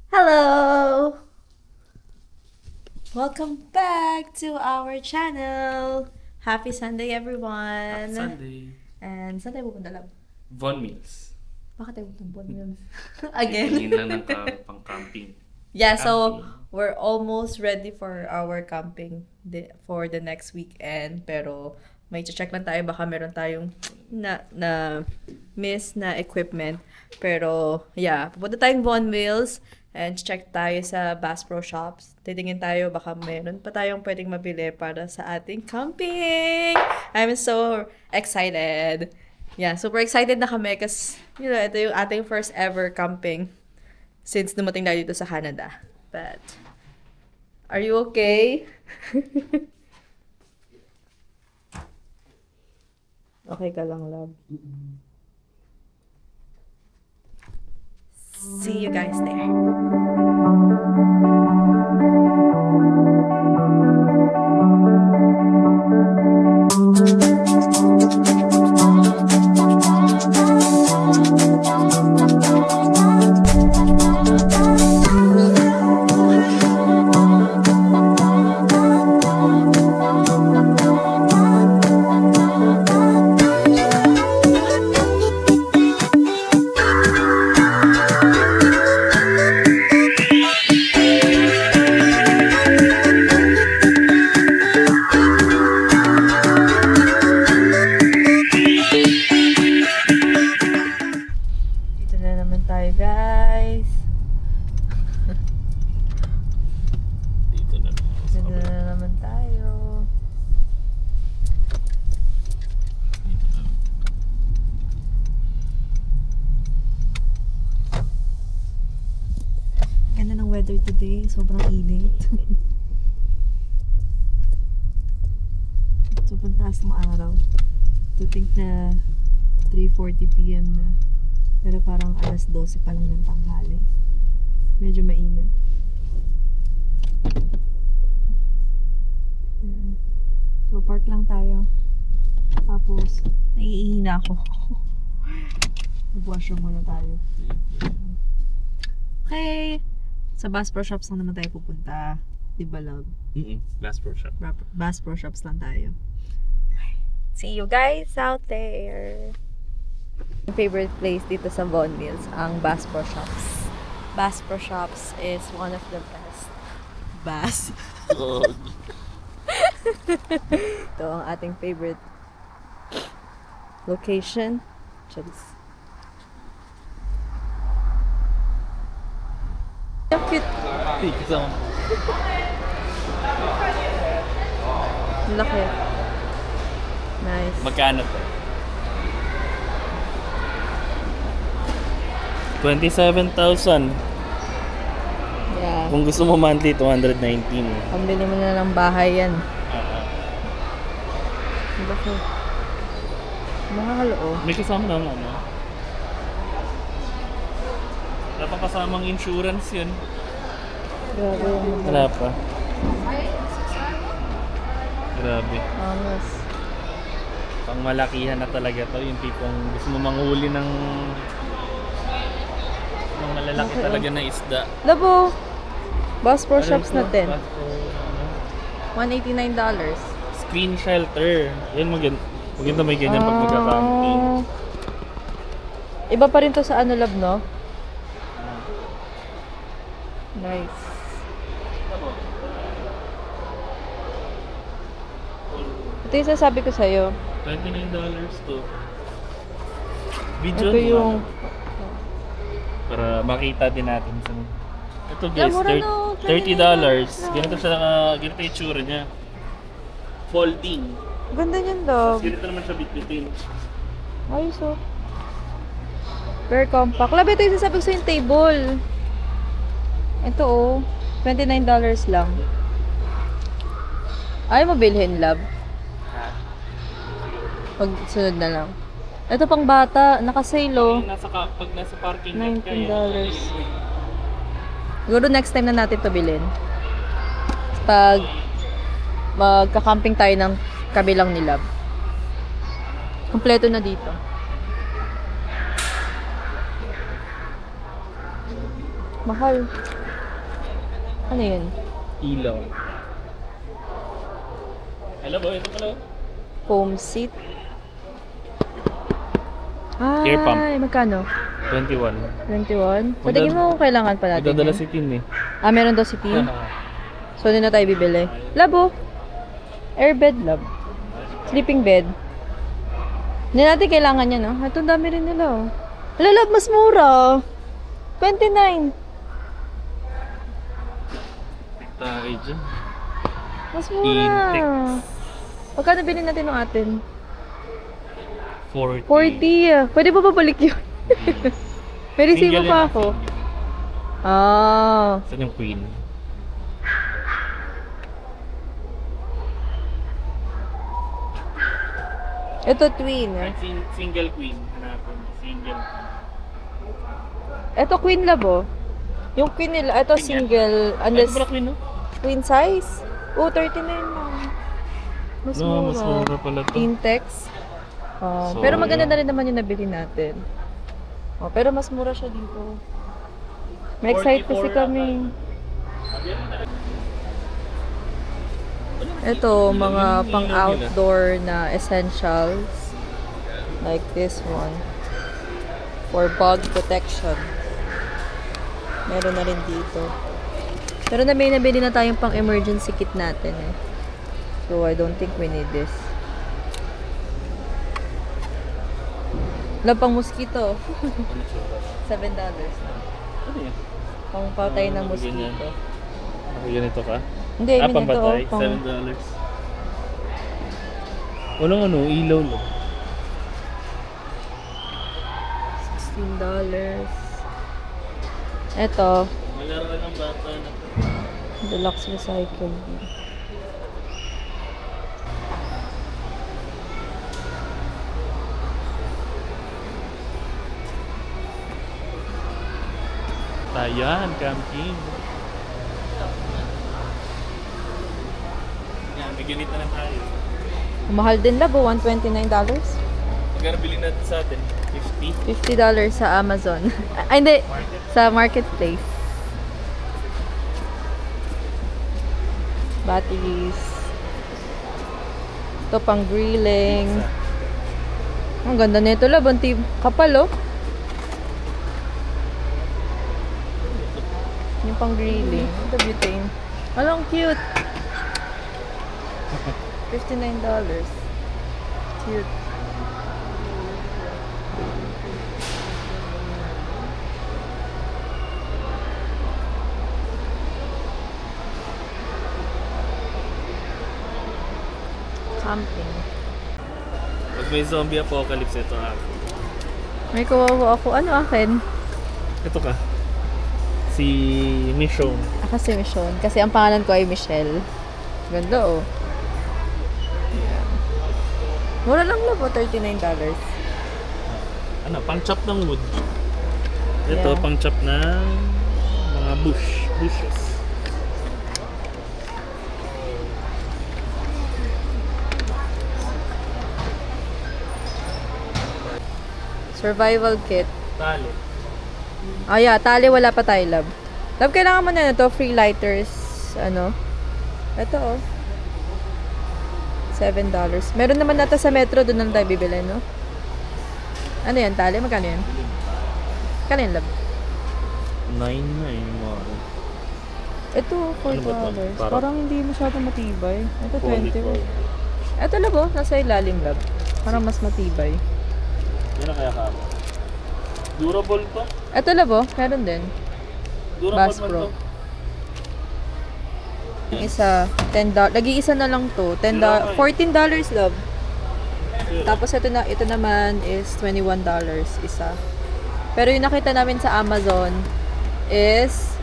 Hello! Welcome back to our channel! Happy Sunday, everyone! Happy Sunday. And saan tayo pupunta, love? Von Mills. Bakit tayo pupunta Von Mills? Tingin Again? lang ng pang-camping. Yeah, so Camping. we're almost ready for our camping for the next weekend. Pero may check lang tayo, baka meron tayong na miss na equipment. Pero yeah, pupunta tayong Von Mills and check tayo sa Bass Pro Shops. Titingin tayo, baka meron pa tayong pwedeng mabili para sa ating camping. I'm so excited. Yeah, super excited na kami kasi ito yung ating first ever camping since dumating tayo dito sa Canada. But, are you okay? Okay ka lang, love. See you guys there. Dito na naman tayo, guys. Dito na. Dito na naman tayo. Dito na. Ganda ng weather today. Sobrang init. Sobrang taas ng araw. To think na 3:40 p.m. na. Pero parang alas 12 pa lang ng tanghali. Medyo mainit. So, park lang tayo. Tapos, naiihina ako. Mag-washroom muna tayo. Okay. Sa Bass Pro Shops lang naman tayo pupunta. Diba, love? Bass Pro Shop. Bass Pro Shops lang tayo. See you guys out there! My favorite place dito sa Von Mills, ang Bass Pro Shops. Bass Pro Shops is one of the best bass. Oh. Ito ang ating favorite location. Charis. Ang cute. Laki. Nice. Magkano to? 27,000. Yeah. Kung gusto mo monthly, 219. Pambili mo na ng bahay yan. Laki. Mahal, oh. May kasama na ano? Wala pang kasamang insurance yun. Grabe yung Wala pa. Grabe. angas. Pang malakihan na talaga to. Yung tipong gusto mo manghuli ng malalaki Okay, talaga na isda. Labo! Bass Pro Shops Ano to? natin. Bass Pro, ano? $189. Screen shelter. Yan maganda may ganyan pag magka-camping. Iba pa rin to sa ano, love, no? Nice. Ito yung sasabi ko sa'yo. $29 to. Video Ito yung... para makita din natin sa ito Yeah, guys, mura no, $30. $29. Ganito siya ganito yung itsura niya. Folding. Ganda niyan, love. Ganito naman siya bitbitin. Ayos, oh. Very compact. Love, ito yung sasabi ko sa'yo yung table. Ito, oh. $29 lang. Ayaw mo bilhin, love. Pag sunod na lang. Ito pang bata, naka-sale, oh. Pag nasa parking lot ka, $19. Siguro next time na natin to bilhin. Pag magka-camping tayo ng kabilang ni Love. Kompleto na dito. Mahal. Ano yun? Ilaw. Hello ba? Ito pala. Foam seat. Air pump. Ay, magkano? 21. 21? So, tingin mo kung kailangan pa natin. Magdadala yan. si Tin eh. Ah, meron daw si Team. So, hindi na tayo bibili. Labo. Airbed, love. Sleeping bed. Hindi natin kailangan yan, no? Ito, dami rin nila, oh. Hala, love, mas mura. 29. Tayo dyan. Mas mura. Intex. Pagkano bilhin natin ng atin? 40. 40. Pwede ba babalik yun? May resibo Single pa yan. ako. Ah. Saan yung queen? Ito twin. Single queen. Hanapin. Single. Ito queen labo. Yung queen nila, ito single, unless Ano ba queen no? queen size. Oh, 39 lang. Mas No, mas mura. mura pala to. Intex. So, pero maganda yun. na rin naman yung nabili natin. Oh, pero mas mura siya dito. May excite 44 kasi na kami. Ito, mga pang-outdoor na essentials. Like this one. For bug protection. Meron na rin dito. Pero may nabili na tayong pang-emergency kit natin eh. So, I don't think we need this. Wala pang mosquito. $7. Ano yan? Pang patay ng Ah, mosquito. Ganito ka? Hindi, I mean ito. Pampatay. Pang $7. Walang ano, ilaw lang. $16. Ito, Malaro ng bata na to. deluxe recycle. Tayan, camping. Yan, may ganito na tayo. Mahal din labo, $129. Magkano bilhin natin sa atin? 50? $50 sa Amazon. Ay, hindi. Sa marketplace. Batteries. Ito pang grilling. Ang ganda nito lab. Ang kapal, oh. Yung pang grilling. Ito butane. Alam, cute. $59. Cute. Camping. Pag may zombie apocalypse, ito ako. May kawawa ako. Ano akin? Ito ka. Si Michonne. Ako si Michonne. Kasi ang pangalan ko ay Michelle. Ganda, oh. Ayan. Mura lang lang po, $39. Ano, pang chop ng wood. Ito, Yeah. pang chop ng mga bushes. Survival kit. Tali. Ah, yeah. Tali, wala pa tayo, love. Love, kailangan mo na ito. Free lighters. Ano? Ito, oh. $7. Meron naman nata sa Metro. Doon lang tayo bibili, no? Ano yan, tali? Magkano yan? Magkano yan, love? 9 na yung mga. Ito, $4. Ano ba to? Parang hindi masyadong matibay. Ito, 20. Polyfoil. Ito, love, oh. Nasa ilalim, love. Parang mas matibay. Yan na kaya ka. Durable to. Ito, love, oh. Meron din. Durable Bass man Pro. to. Yung isa, $10. Nag-iisa na lang to. $10. $14, love. Tapos ito naman is $21 isa. Pero yung nakita namin sa Amazon is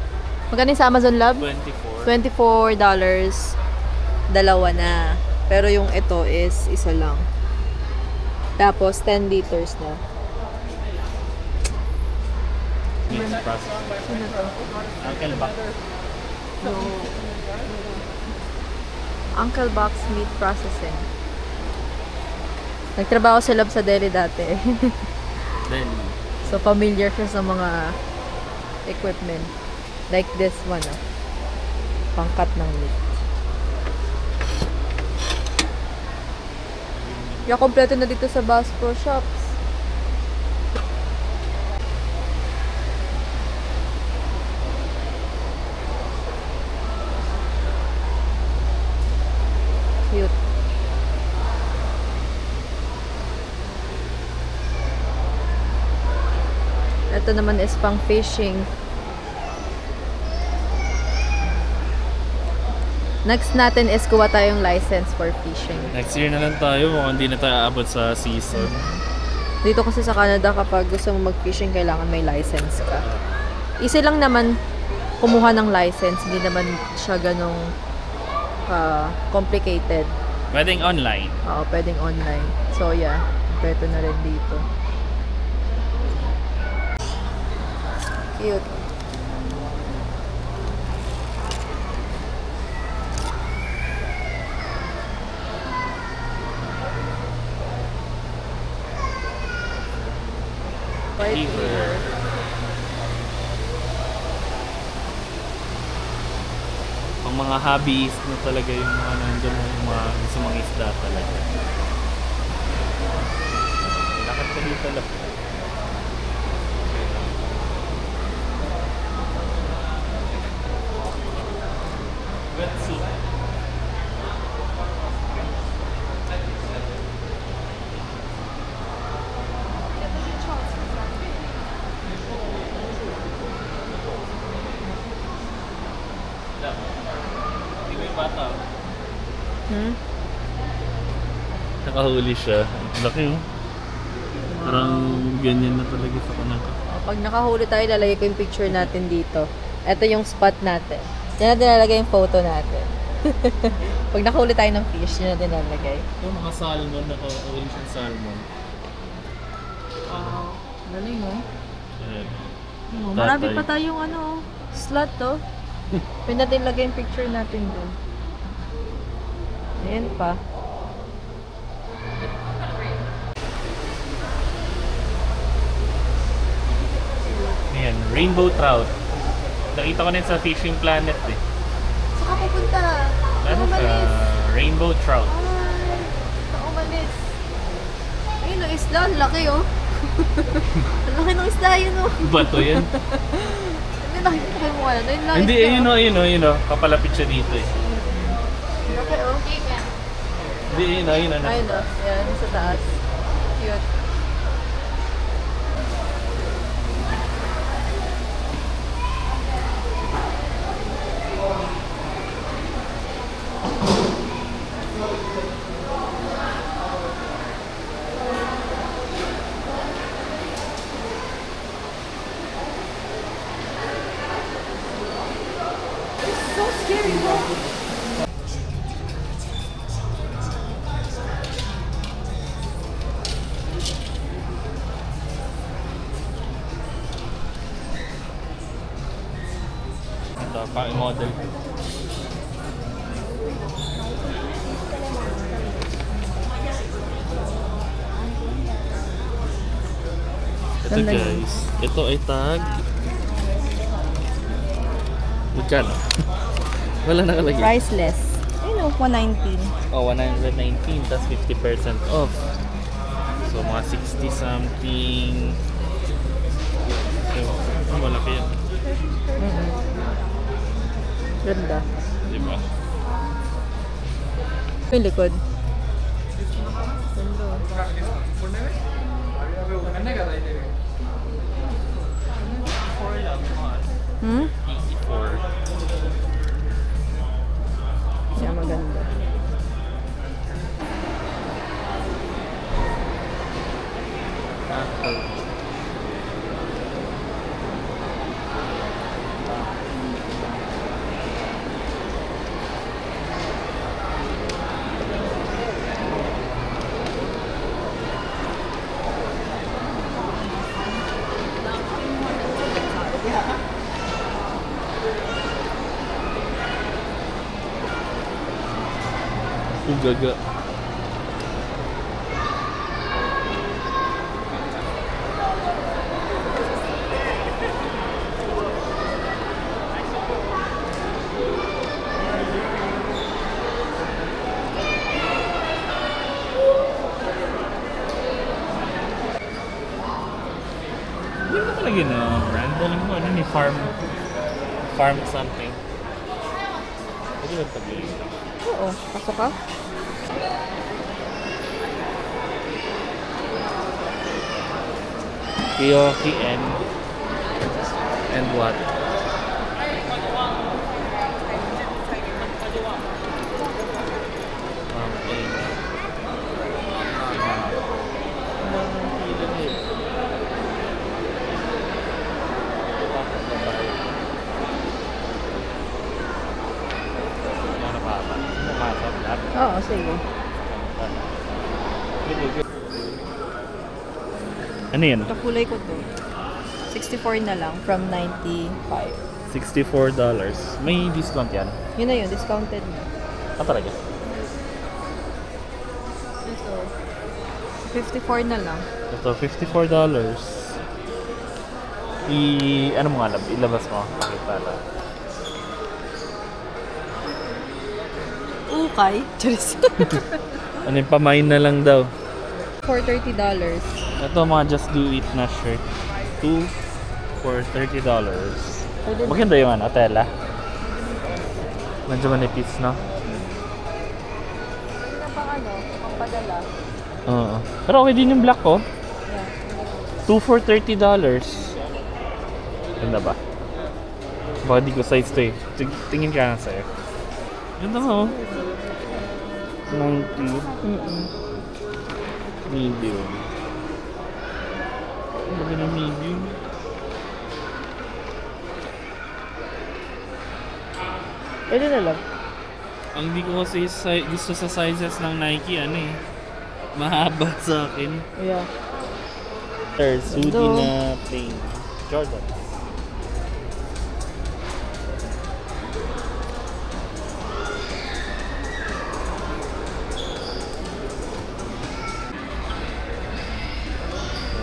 magkano yung sa Amazon, love? 24. $24. Dalawa na. Pero yung ito is isa lang. Tapos 10 liters na. Meat processing. Ano to? Uncle ba? Uncle Box Meat Processing. Nagtrabaho si Love sa deli dati. Then, So familiar siya sa mga equipment. Like this one, oh. Pangkat ng meat. Yeah, kompleto na dito sa Bass Pro Shops. Cute. Ito naman is pang fishing. Next natin is kuha tayong license for fishing. Next year na lang tayo, mukhang hindi na tayo aabot sa season. Dito kasi sa Canada, kapag gusto mo mag-fishing, kailangan may license ka. Easy lang naman kumuha ng license, hindi naman siya ganong complicated. Pwedeng online. Oo, pwedeng online. So yeah, pwede na rin dito. Cute. White beaver. Pang mga hobbies na talaga yung mga nandun, yung mga gusto mga isda talaga. Lakad ka dito lang. Wetsuit. Hindi may bata. Nakahuli siya. Laki oh. Parang ganyan na talaga sa kanang. Pag nakahuli tayo, lalagay ko yung picture natin dito. Ito yung spot natin. Diyan natin lalagay yung photo natin. Pag nakahuli tayo ng fish, diyan natin lalagay. Ito mga salmon, nakahuli siyang salmon. Wow. Galing oh. Ayan. Marami pa tayong ano, slot to. Pwede natin lagay yung picture natin dun. Ayan pa. Ayan, rainbow trout. Nakita ko na yun sa Fishing Planet eh. Saan ka pupunta? Ano ka? Rainbow trout. Ay, saan umalis? Ayun o, isda. Ang laki oh. Ang laki ng isda yun oh. Bato yan. Hindi, nakikita mo ano. Ayun lang Hindi, isda, ayun o. Kapalapit siya dito eh. Laki oh. Hindi, ayun o. Ayun oh. Yan, sa taas. Cute. So scary, bro. Ito, pa-model. Ito Ganda guys, ito ay tag. Magkano? Wala nakalagay. Priceless. Ayun oh, 119. Oh, 119 tas 50% off. So, mga 60 something. So, malaki yan. Ganda. Diba? Yung likod. Hmm? 84. Yeah, maganda. Ugaga. farm something. Pwede ba tabi? Oo, pasok ka. Kiyoki and what? Oo, sige. Ano yan? Kakulay ko to. 64 na lang from 95. $64. May discount yan? Yun na yun, discounted na. Talaga? Ito, 54 na lang. Ito, $54. Ano mo nga, ilabas mo. Pakita lang. Ukay? Charis. Ano yung pamain na lang daw. For $30. Ito mga Just Do It na shirt. 2 for $30. Pwede na. Maganda yung ano, tela. Medyo manipis, no? Pwede na pang ano, pang padala. Oo. Pero okay din yung black ko. Yeah. 2 for $30. Ganda ba? Baka di ko size to eh. Tingin ka nga sa'yo. Ganda mo. 90. Medium. Baga na medium. Pwede na lang. Ang hindi ko kasi gusto sa sizes ng Nike, ano eh. Mahaba sa akin. Yeah. Hoodie na plain. Jordan.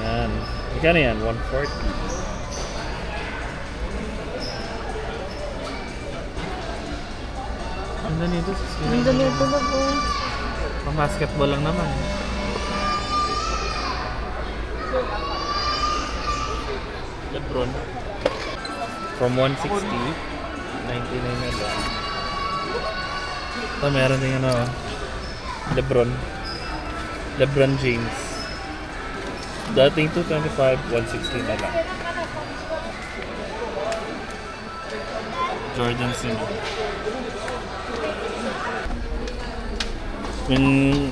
Yan. Magkano yan? 140. Ganda nito. Ang ganito na po. Pang basketball lang naman. LeBron. From 160, 99 na lang. Ito meron din ano, LeBron James. Dating 225, 160 na lang. Jordan sino.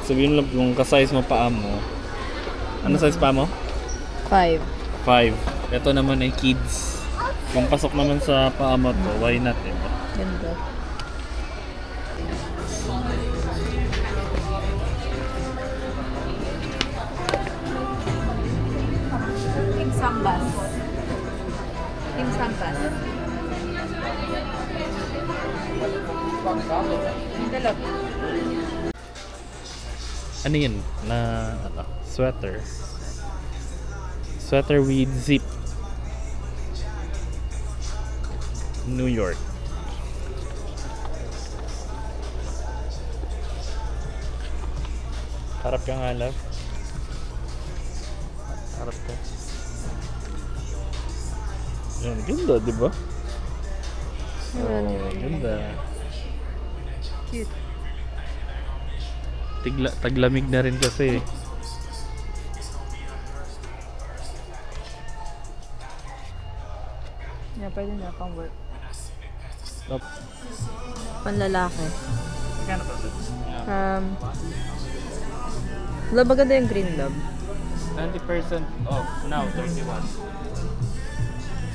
Sabihin lang kung ka-size mo paa mo. Ano size paa mo? 5. 5. Ito naman ay kids. Kung pasok naman sa paa mo to, why not? Diba? Ganda. Team Sambas. Team Sambas. Dalap. Ano yun? Na ano? Sweater. Sweater with zip. New York. Harap ka nga, love. Harap ka. Yan, ganda, di ba? Oh, ganda. Cute. Taglamig na rin kasi. Yeah, pwede na pang work. Stop. Panlalaki. Magkano pa ito? Love, maganda yung green, love. 20% off. Now, 31.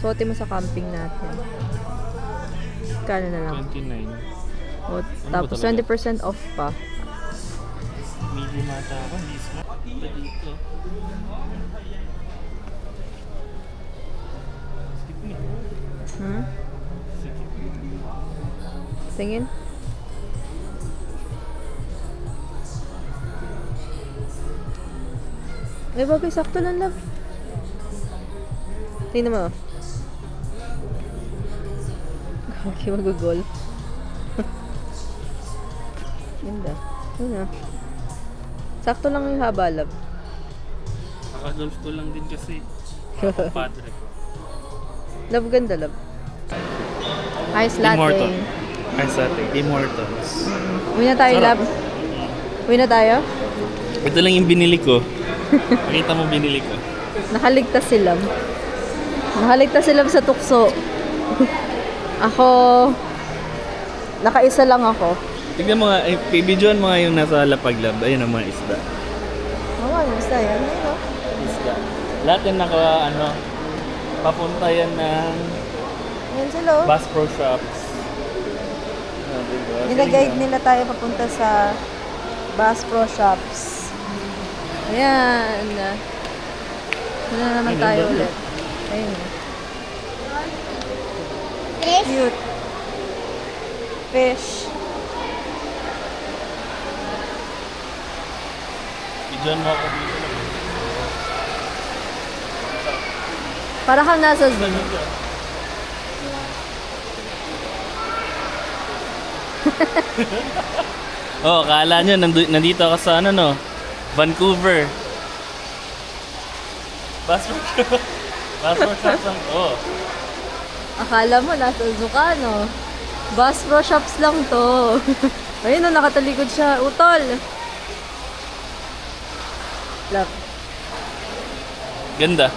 Suotin mo sa camping natin. Kano na lang? 29. O, Ano tapos ba talaga? 20% off pa. Medium ata ako. Hindi smart. Ito dito. Skip me. Hmm? Tingin? Ay, bagay, sakto lang, love. Tingnan mo. Okay, mag-golf. Ganda. Ano? Sakto lang yung haba, love. Nakagolf ko lang din kasi. Padre ko. Love, ganda, love. Ice Tim latte. Hortons. Ice latte. Tim Hortons. Uwi na tayo, Sarap. love. Uwi na tayo. Ito lang yung binili ko. Makita mo binili ko. Nakaligtas sila. Nakaligtas sila sa tukso. Ako, nakaisa lang ako. Tignan mo nga, videoan mo nga yung nasa Lapaglab. Ayun ang mga isda. Oo, yung isa yan. Ayun, no? Isda. Lahat yung papunta yan ng Ayun sila, oh. Bass Pro Shops. Diba? Gina-guide nila tayo papunta sa Bass Pro Shops. Ayan. Ano na naman Ay, tayo ganda. ulit. Ayun. Cute. Fish. Videoan mo ako dito. Para kang nasa zoo. Oh, kala nyo, nandito ako sa Vancouver. Bass Pro Shops lang. Oh. Akala mo nasa zoo ka, no? Bass Pro Shops lang to. Ayun, no, nakatalikod siya. Utol. Love. Ganda.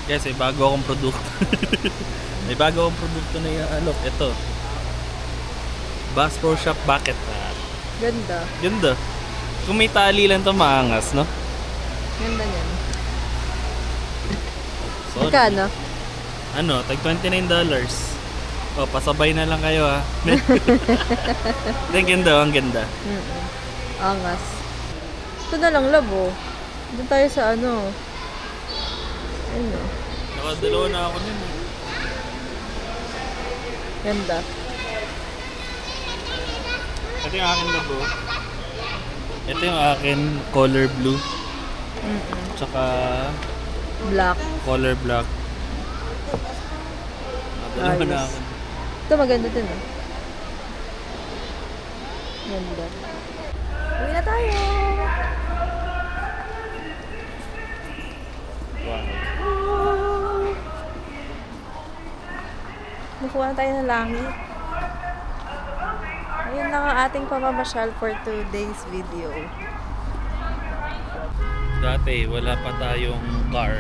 Guys, may bago akong produkto. May bago akong produkto na alok. Ito. Bass Pro Shop Bucket Hat. Ganda. Ganda. Kung may tali lang to maangas, no? Ganda niyan. Sorry. Magkano? Tag $29. Oh, pasabay na lang kayo ha. Ang ganda, ang ganda. Angas. Ito na lang, labo. Doon tayo sa ano. Ayun, oh. Nakadalawa na ako nun. Ganda. Ito yung akin labo. Ito yung akin color blue. Tsaka Black. color black. Nakadalawa na Ayos. ako. Ito maganda din, oh. Ganda. Uwi na tayo! Wow. Nakuha na tayo ng langit. Ayun lang ang ating pamamasyal for today's video. Dati, wala pa tayong car.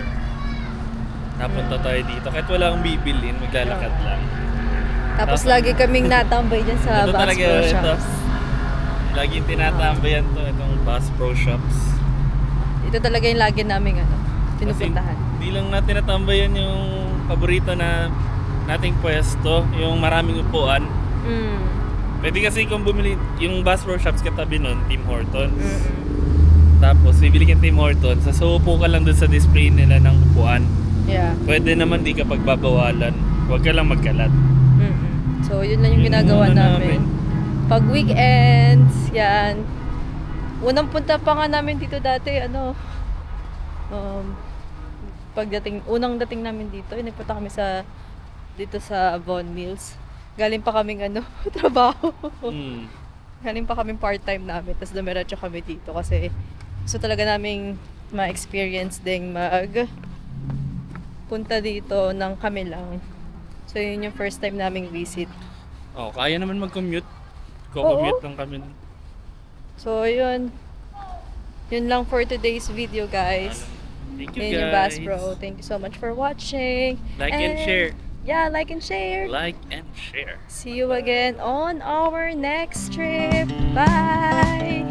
Napunta tayo dito. Kahit wala akong bibilin, maglalakad lang. Tapos lagi kaming natambay dyan sa Ito Bass talaga, Pro ito. Shops. Laging tinatambayan to, itong Bass Pro Shops. Ito talaga yung lagi naming pinupuntahan. Kasi hindi lang natin natambayan yung paborito na nating pwesto, yung maraming upuan. Pwede kasi kung bumili, yung Bass Pro Shops katabi nun, Tim Hortons. Tapos, bibili ka Tim Hortons, sasuupo ka lang dun sa display nila ng upuan. Yeah. Pwede naman di ka pagbabawalan. Huwag ka lang magkalat. So, yun lang yung ginagawa ano namin. Pag weekends, yan. Unang punta pa nga namin dito dati, unang dating namin dito, nagpunta kami dito sa Von Mills. Galing pa kaming trabaho. Galing pa kaming part-time namin, tapos dumiretso kami dito kasi gusto talaga naming ma-experience ding punta dito ng kami lang. So, yun yung first time naming visit. Oh, kaya naman mag-commute. Ko-commute lang kami. So, yun. Yun lang for today's video, guys. Thank you, Yun yung guys. Bass Pro. Thank you so much for watching. Like and share. Yeah, like and share. Like and share. See you again on our next trip. Bye!